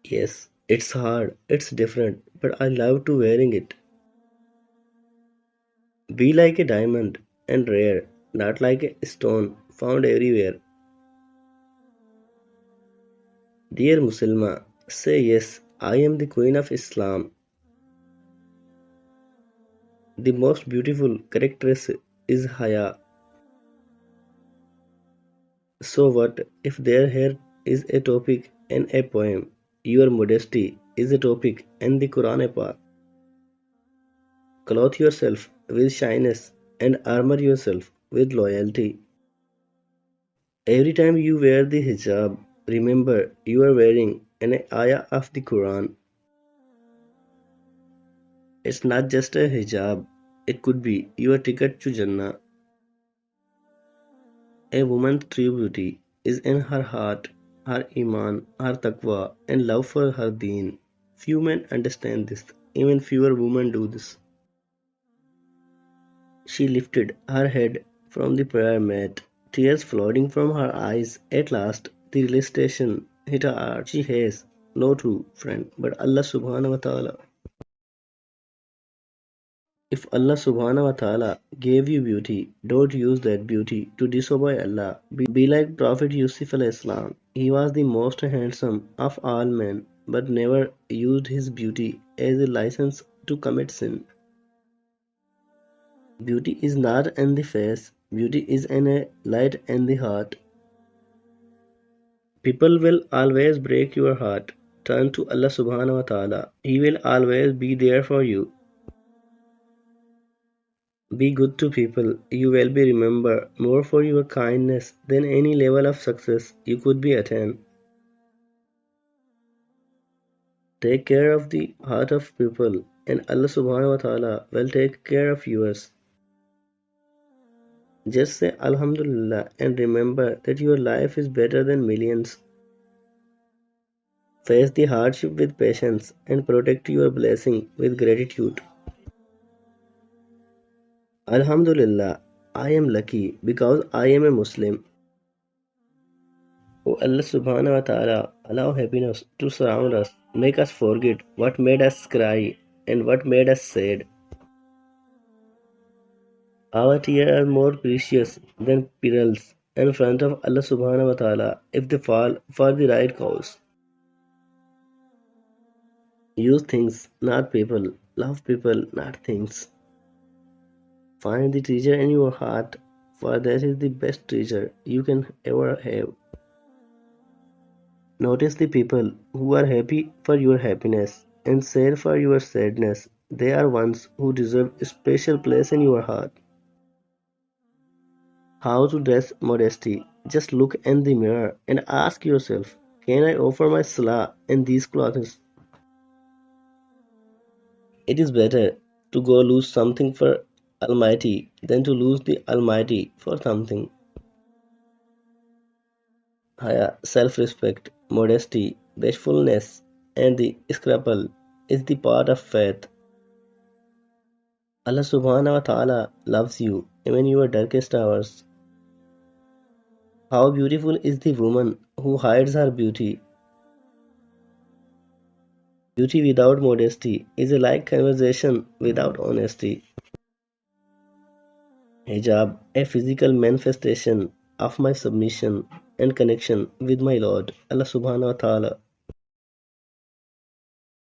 Yes, it's hard, it's different, but I love to wearing it. Be like a diamond and rare, not like a stone found everywhere. Dear Muslima, say yes, I am the Queen of Islam. The most beautiful characteristic is Haya. So what if their hair is a topic and a poem? Your modesty is a topic and the Quran a path. Clothe yourself with shyness and armor yourself with loyalty. Every time you wear the hijab, remember you are wearing an ayah of the Quran. It's not just a hijab, it could be your ticket to Jannah. A woman's true beauty is in her heart, her iman, her taqwa, and love for her deen. Few men understand this, even fewer women do this. She lifted her head from the prayer mat, tears flooding from her eyes. At last, the realization hit her heart. She has no true friend but Allah subhanahu wa ta'ala. If Allah subhanahu wa ta'ala gave you beauty, don't use that beauty to disobey Allah. Be like Prophet Yusuf alayhi salam. He was the most handsome of all men, but never used his beauty as a license to commit sin. Beauty is not in the face, beauty is in a light in the heart. People will always break your heart. Turn to Allah subhanahu wa ta'ala. He will always be there for you. Be good to people. You will be remembered more for your kindness than any level of success you could be attain. Take care of the heart of people and Allah subhanahu wa ta'ala will take care of yours. Just say Alhamdulillah and remember that your life is better than millions. Face the hardship with patience and protect your blessing with gratitude. Alhamdulillah, I am lucky because I am a Muslim. O Allah subhanahu wa ta'ala, allow happiness to surround us, make us forget what made us cry and what made us sad. Our tears are more precious than pearls in front of Allah subhanahu wa ta'ala if they fall for the right cause. Use things, not people. Love people, not things. Find the treasure in your heart, for that is the best treasure you can ever have. Notice the people who are happy for your happiness and sad for your sadness. They are ones who deserve a special place in your heart. How to dress modesty? Just look in the mirror and ask yourself, can I offer my salah in these clothes? It is better to go lose something for Almighty than to lose the Almighty for something. Haya, self-respect, modesty, bashfulness, and the scruple is the part of faith. Allah subhanahu wa ta'ala loves you even in your darkest hours. How beautiful is the woman who hides her beauty. Beauty without modesty is like conversation without honesty. Hijab, a physical manifestation of my submission and connection with my Lord, Allah subhanahu wa ta'ala.